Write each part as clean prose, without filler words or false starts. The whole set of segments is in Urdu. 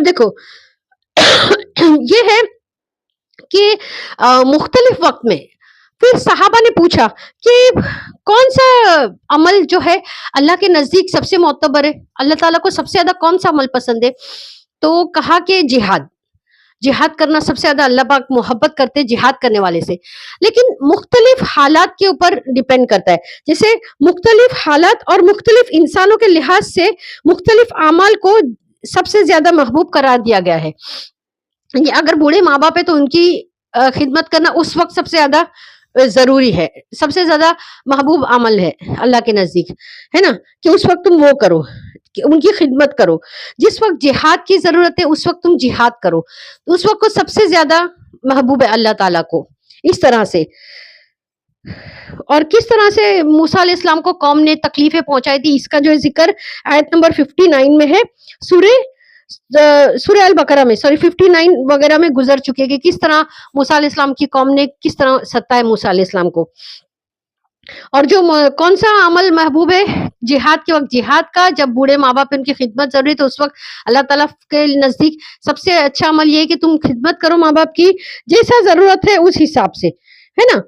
اب دیکھو یہ ہے کہ مختلف وقت میں پھر صحابہ نے پوچھا کہ کون سا عمل جو ہے اللہ کے نزدیک سب سے معتبر ہے، اللہ تعالیٰ کو سب سے زیادہ کون سا عمل پسند ہے؟ تو کہا کہ جہاد کرنا سب سے زیادہ اللہ پاک محبت کرتے جہاد کرنے والے سے، لیکن مختلف حالات کے اوپر ڈیپینڈ کرتا ہے. جیسے مختلف حالات اور مختلف انسانوں کے لحاظ سے مختلف اعمال کو سب سے زیادہ محبوب قرار دیا گیا ہے. اگر بوڑھے ماں باپ ہے تو ان کی خدمت کرنا اس وقت سب سے زیادہ ضروری ہے، سب سے زیادہ محبوب عمل ہے اللہ کے نزدیک، ہے نا، کہ اس وقت تم وہ کرو، کہ ان کی خدمت کرو. جس وقت جہاد کی ضرورت ہے اس وقت تم جہاد کرو، اس وقت کو سب سے زیادہ محبوب ہے اللہ تعالیٰ کو. اس طرح سے، اور کس طرح سے موسیٰ علیہ السلام کو قوم نے تکلیفیں پہنچائی تھی، اس کا جو ذکر آیت نمبر 59 میں ہے، سورہ البقرہ میں، 59 وغیرہ میں گزر چکے کہ کس طرح موسیٰ علیہ السلام کی قوم نے کس طرح ستایا موسیٰ علیہ السلام کو. اور جو کون سا عمل محبوب ہے جہاد کے وقت جہاد کا، جب بوڑھے ماں باپ ان کی خدمت ضروری تو اس وقت اللہ تعالیٰ کے نزدیک سب سے اچھا عمل یہ ہے کہ تم خدمت کرو ماں باپ کی جیسا ضرورت ہے اس حساب سے، ہے نا.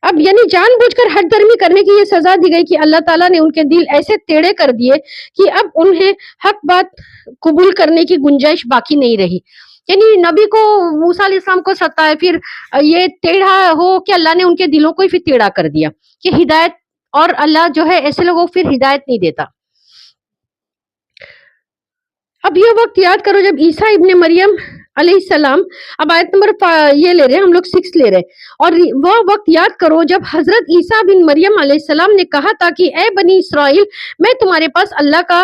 اب یعنی جان بوجھ کر ہٹ درمی کرنے کی یہ سزا دی گئی کہ اللہ تعالیٰ نے ان کے دل ایسے ٹیڑھے کر دیے کہ اب انہیں حق بات قبول کرنے کی گنجائش باقی نہیں رہی. یعنی نبی کو موسیٰ علیہ السلام کو ستایا، پھر یہ ٹیڑھا ہو کہ اللہ نے ان کے دلوں کو ہی پھر ٹیڑھا کر دیا کہ ہدایت، اور اللہ جو ہے ایسے لوگوں کو پھر ہدایت نہیں دیتا. اب یہ وقت یاد کرو جب عیسیٰ ابن مریم علیہ السلام، اب آیت نمبر یہ لے رہے ہیں ہم لوگ 6 لے رہے ہیں، اور وہ وقت یاد کرو جب حضرت عیسیٰ بن مریم علیہ السلام نے کہا تھا کہ اے بنی اسرائیل، میں تمہارے پاس اللہ کا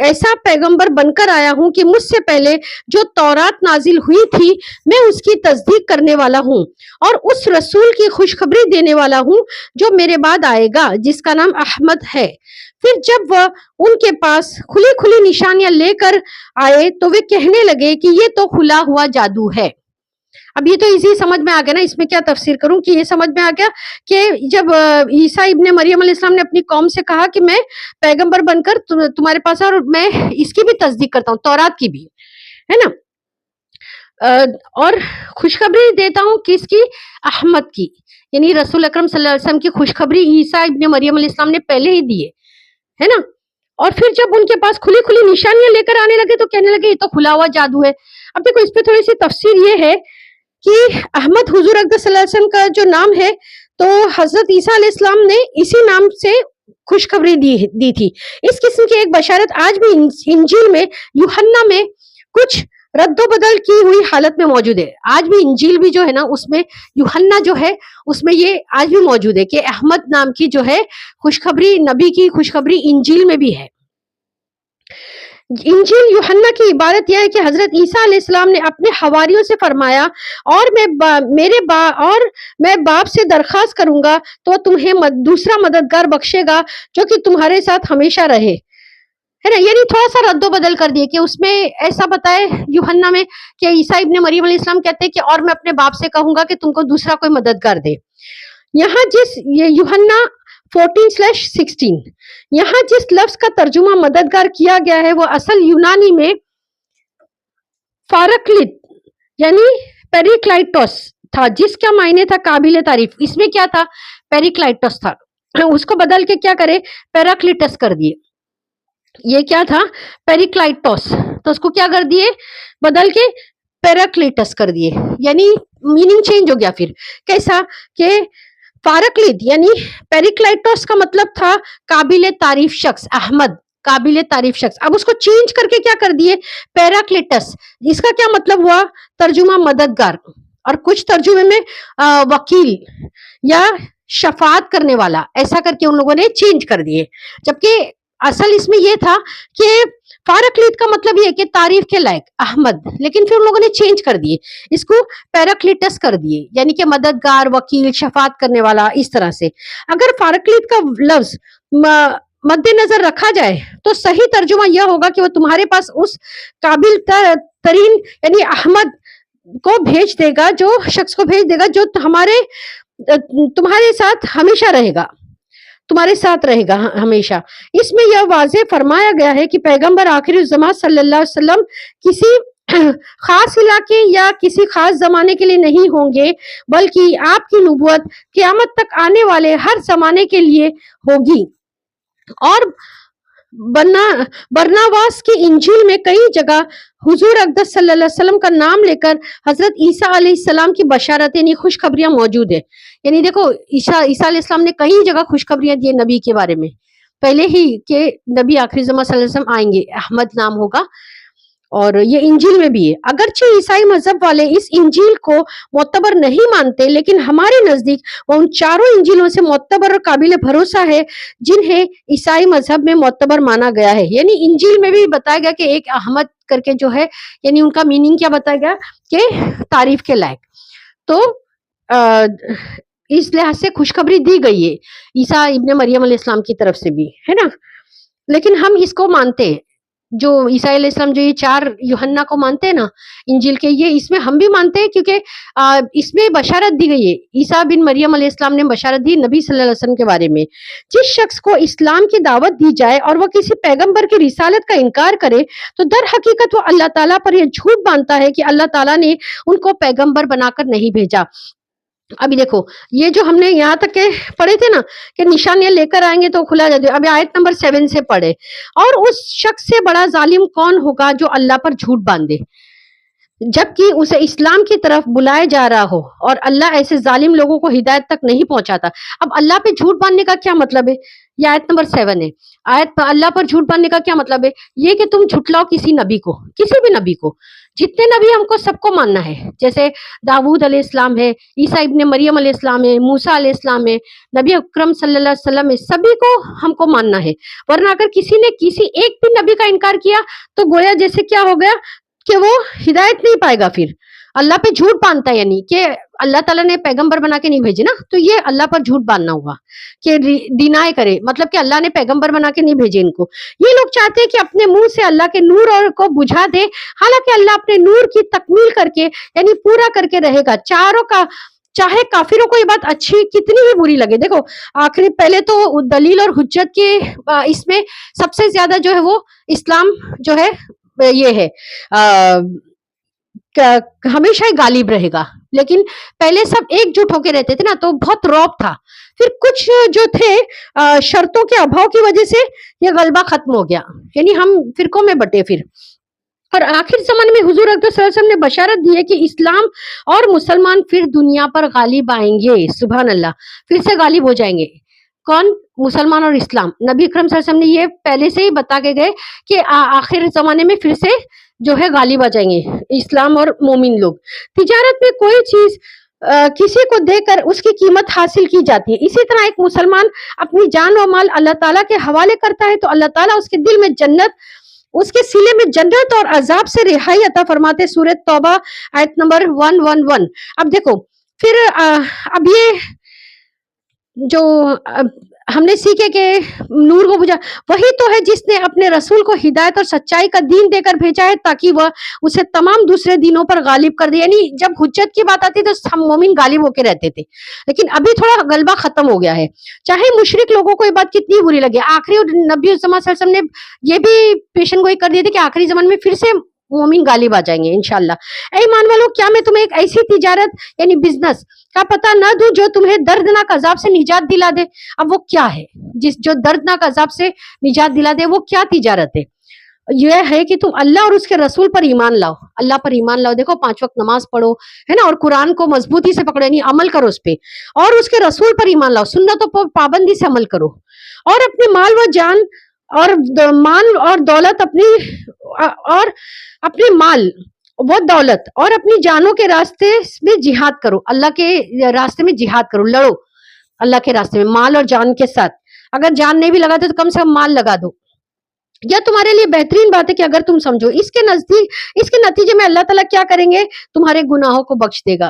ایسا پیغمبر بن کر آیا ہوں کہ مجھ سے پہلے جو تورات نازل ہوئی تھی میں اس کی تصدیق کرنے والا ہوں، اور اس رسول کی خوشخبری دینے والا ہوں جو میرے بعد آئے گا جس کا نام احمد ہے. پھر جب وہ ان کے پاس کھلی کھلی نشانیاں لے کر آئے تو وہ کہنے لگے کہ یہ تو کھلا ہوا جادو ہے. اب یہ تو اسی سمجھ میں آ گیا نا، اس میں کیا تفسیر کروں کہ یہ سمجھ میں آ گیا کہ جب عیسیٰ ابن مریم علیہ السلام نے اپنی قوم سے کہا کہ میں پیغمبر بن کر تمہارے پاس، اور میں اس کی بھی تصدیق کرتا ہوں، تورات کی بھی، ہے نا، اور خوشخبری دیتا ہوں کس کی؟ احمد کی، یعنی رسول اکرم صلی اللہ علیہ وسلم کی خوشخبری عیسیٰ ابن مریم علیہ السلام نے پہلے ہی دی ہے نا. اور پھر جب ان کے پاس کھلی کھلی نشانیاں لے کر آنے لگے تو کہنے لگے یہ تو کھلا ہوا جادو ہے. اب دیکھو اس پہ تھوڑی سی تفسیر یہ ہے کہ احمد حضور اقدس صلی اللہ علیہ وسلم کا جو نام ہے، تو حضرت عیسیٰ علیہ السلام نے اسی نام سے خوشخبری دی تھی. اس قسم کی ایک بشارت آج بھی انجیل میں یوحنا میں کچھ رد و بدل کی ہوئی حالت میں موجود ہے. آج بھی انجیل بھی جو ہے نا اس میں یوحنا جو ہے اس میں یہ آج بھی موجود ہے کہ احمد نام کی جو ہے خوشخبری، نبی کی خوشخبری انجیل میں بھی ہے. انجیل یوحنا کی عبارت یہ ہے کہ حضرت عیسیٰ علیہ السلام نے اپنے حواریوں سے فرمایا، اور میں باپ سے درخواست کروں گا تو تمہیں دوسرا مددگار بخشے گا جو کہ تمہارے ساتھ ہمیشہ رہے، ہے نا. یعنی تھوڑا سا رد و بدل کر دیے کہ اس میں ایسا بتائے یوحنا میں کہ عیسیٰ ابن مریم علیہ السلام کہتے ہیں کہ اور میں اپنے باپ سے کہوں گا کہ تم کو دوسرا کوئی مددگار دے. یہاں یوحنا 14/16 یہاں جس لفظ کا ترجمہ مددگار کیا گیا ہے وہ اصل یونانی میں فارکلیت یعنی پیریکلائٹوس تھا، جس کا معنی تھا قابل تعریف. اس میں کیا تھا؟ پیریکلائٹوس تھا، اس کو بدل کے کیا کرے؟ پیراکلیٹس کر دیے. یہ کیا تھا؟ پیریکلائٹوس، تو اس کو کیا کر دیے؟ بدل کے پیراکلیٹس کر دیے، یعنی میننگ چینج ہو گیا. پھر کیسا کہ فارکلیت یعنی پیریکلائٹوس کا مطلب تھا قابل تعریف شخص، احمد قابل تعریف شخص. اب اس کو چینج کر کے کیا کر دیے؟ پیراکلیٹس. اس کا کیا مطلب ہوا؟ ترجمہ مددگار، اور کچھ ترجمے میں وکیل یا شفاعت کرنے والا، ایسا کر کے ان لوگوں نے چینج کر دیے. جبکہ اصل اس میں یہ تھا کہ فارکلیت کا مطلب یہ کہ تعریف کے لائق احمد، لیکن پھر ان لوگوں نے چینج کر دیے، اس کو پیراکلیٹس کر دیے، یعنی کہ مددگار، وکیل، شفاعت کرنے والا. اس طرح سے اگر فارکلیت کا لفظ مد نظر رکھا جائے تو صحیح ترجمہ یہ ہوگا کہ وہ تمہارے پاس اس قابل ترین یعنی احمد کو بھیج دے گا، جو شخص کو بھیج دے گا جو تمہارے ساتھ ہمیشہ رہے گا. تمہارے ساتھ رہے گا ہمیشہ. اس میں یہ واضح فرمایا گیا ہے کہ پیغمبر آخر الزمان صلی اللہ علیہ وسلم کسی خاص علاقے یا کسی خاص زمانے کے لیے نہیں ہوں گے، بلکہ آپ کی نبوت قیامت تک آنے والے ہر زمانے کے لیے ہوگی. اور برناواس کی انجیل میں کئی جگہ حضور اقدس صلی اللہ علیہ وسلم کا نام لے کر حضرت عیسیٰ علیہ السلام کی بشارت یعنی خوشخبریاں موجود ہے. یعنی دیکھو عیسیٰ علیہ السلام نے کئی جگہ خوشخبریاں دی نبی کے بارے میں پہلے ہی کہ نبی آخری زمان صلی اللہ علیہ وسلم آئیں گے، احمد نام ہوگا، اور یہ انجیل میں بھی ہے. اگرچہ عیسائی مذہب والے اس انجیل کو معتبر نہیں مانتے، لیکن ہمارے نزدیک وہ ان چاروں انجیلوں سے معتبر اور قابل بھروسہ ہے جنہیں عیسائی مذہب میں معتبر مانا گیا ہے. یعنی انجیل میں بھی بتایا گیا کہ ایک احمد کر کے جو ہے، یعنی ان کا میننگ کیا بتایا گیا کہ تعریف کے لائق. تو اس لحاظ سے خوشخبری دی گئی ہے عیسیٰ ابن مریم علیہ السلام کی طرف سے بھی، ہے نا. لیکن ہم اس کو مانتے ہیں، جو عیسیٰ علیہ السلام جو یہ 4 یوحنا کو مانتے ہیں نا انجیل کے، یہ اس میں ہم بھی مانتے ہیں کیونکہ اس میں بشارت دی گئی ہے. عیسیٰ بن مریم علیہ السلام نے بشارت دی نبی صلی اللہ علیہ وسلم کے بارے میں. جس شخص کو اسلام کی دعوت دی جائے اور وہ کسی پیغمبر کی رسالت کا انکار کرے تو در حقیقت وہ اللہ تعالیٰ پر یہ جھوٹ باندھتا ہے کہ اللہ تعالیٰ نے ان کو پیغمبر بنا کر نہیں بھیجا. ابھی دیکھو یہ جو ہم نے یہاں تک کے پڑھے تھے نا کہ نشانیاں لے کر آئیں گے تو کھلا جاتے. ابھی آیت نمبر 7 سے پڑھے. اور اس شخص سے بڑا ظالم کون ہوگا جو اللہ پر جھوٹ باندھے جبکہ اسے اسلام کی طرف بلایا جا رہا ہو، اور اللہ ایسے ظالم لوگوں کو ہدایت تک نہیں پہنچاتا. اب اللہ پہ جھوٹ باندھنے کا کیا مطلب ہے؟ یہ آیت نمبر 7 ہے. اللہ پر جھوٹ باندھنے کا کیا مطلب ہے؟ یہ کہ تم جھٹلاؤ کسی نبی کو، کسی بھی نبی کو. جتنے نبی ہم کو سب کو ماننا ہے، جیسے داؤد علیہ السلام ہے، عیسیٰ ابن مریم علیہ السلام ہے، موسیٰ علیہ السلام ہے، نبی اکرم صلی اللہ علیہ وسلم ہے، سبھی کو ہم کو ماننا ہے. ورنہ اگر کسی نے کسی ایک بھی نبی کا انکار کیا تو گویا جیسے کیا ہو گیا کہ وہ ہدایت نہیں پائے گا. پھر اللہ پہ جھوٹ باندھتا ہے، یعنی کہ اللہ تعالیٰ نے پیغمبر بنا کے نہیں بھیجے نا، تو یہ اللہ پر جھوٹ باندھنا ہوا کہ ڈینائی کرے، مطلب کہ اللہ نے پیغمبر بنا کے نہیں بھیجے ان کو. یہ لوگ چاہتے ہیں کہ اپنے منہ سے اللہ کے نور اور کو بجھا دے، حالانکہ اللہ اپنے نور کی تکمیل کر کے یعنی پورا کر کے رہے گا چاروں کا. چاہے کافروں کو یہ بات اچھی کتنی ہی بری لگے. دیکھو آخری پہلے تو دلیل اور حجت کے اس میں سب سے زیادہ جو ہے وہ اسلام جو ہے یہ ہے ہمیشہ ہی غالب رہے گا. لیکن پہلے سب ایک جٹ ہو کے رہتے تھے نا تو بہت رعب تھا. پھر کچھ جو تھے شرطوں کے ابھاؤ کی وجہ سے یہ غلبہ ختم ہو گیا، یعنی ہم فرقوں میں بٹے. پھر اور آخر زمانے میں حضور اکرم صلی اللہ علیہ وسلم نے بشارت دی ہے کہ اسلام اور مسلمان پھر دنیا پر غالب آئیں گے. سبحان اللہ، پھر سے غالب ہو جائیں گے. کون؟ مسلمان اور اسلام. نبی اکرم صلی اللہ علیہ وسلم نے یہ پہلے سے ہی بتا کے گئے کہ آخر زمانے میں پھر سے جو ہے غالب آ جائیں گے اسلام اور مومن لوگ. تجارت میں کوئی چیز کسی کو دے کر اس کی قیمت حاصل کی جاتی ہے. اسی طرح ایک مسلمان اپنی جان و مال اللہ تعالیٰ کے حوالے کرتا ہے تو اللہ تعالیٰ اس کے دل میں جنت، اس کے سینے میں جنت اور عذاب سے رہائی عطا فرماتے. سورۃ توبہ آیت نمبر 111. اب دیکھو پھر اب یہ جو ہم نے سیکھے کہ نور کو بجھا، وہی تو ہے جس نے اپنے رسول کو ہدایت اور سچائی کا دین دے کر بھیجا ہے تاکہ وہ اسے تمام دوسرے دینوں پر غالب کر دے. یعنی جب حجت کی بات آتی تو ہم مومن غالب ہو کے رہتے تھے، لیکن ابھی تھوڑا غلبہ ختم ہو گیا ہے. چاہے مشرک لوگوں کو یہ بات کتنی بری لگے. آخری نبی الزمان صلی اللہ علیہ وسلم نے یہ بھی پیشن گوئی کر دی تھی کہ آخری زمان میں پھر سے مومن غالب آ جائیں گے انشاءاللہ. اے ایمان والو، کیا میں تمہیں ایک ایسی تجارت یعنی بزنس کا پتہ نہ دوں جو تمہیں دردناک عذاب سے نجات دلا دے؟ اب وہ کیا ہے جو دردناک عذاب سے نجات دلا دے؟ وہ کیا تجارت ہے؟ یہ ہے کہ تم اللہ اور اس کے رسول پر ایمان لاؤ. اللہ پر ایمان لاؤ. دیکھو 5 وقت نماز پڑھو، ہے نا، اور قرآن کو مضبوطی سے پکڑو، یعنی عمل کرو اس پہ، اور اس کے رسول پر ایمان لاؤ. سنتوں پر پابندی سے عمل کرو، اور اپنے مال و جان اور مال اور دولت اپنے مال وہ دولت اور اپنی جانوں کے راستے میں جہاد کرو. اللہ کے راستے میں جہاد کرو، لڑو اللہ کے راستے میں مال اور جان کے ساتھ. اگر جان نہیں بھی لگاتے تو کم سے کم مال لگا دو. یہ تمہارے لیے بہترین بات ہے کہ اگر تم سمجھو. اس کے نتیجے میں اللہ تعالیٰ کیا کریں گے؟ تمہارے گناہوں کو بخش دے گا.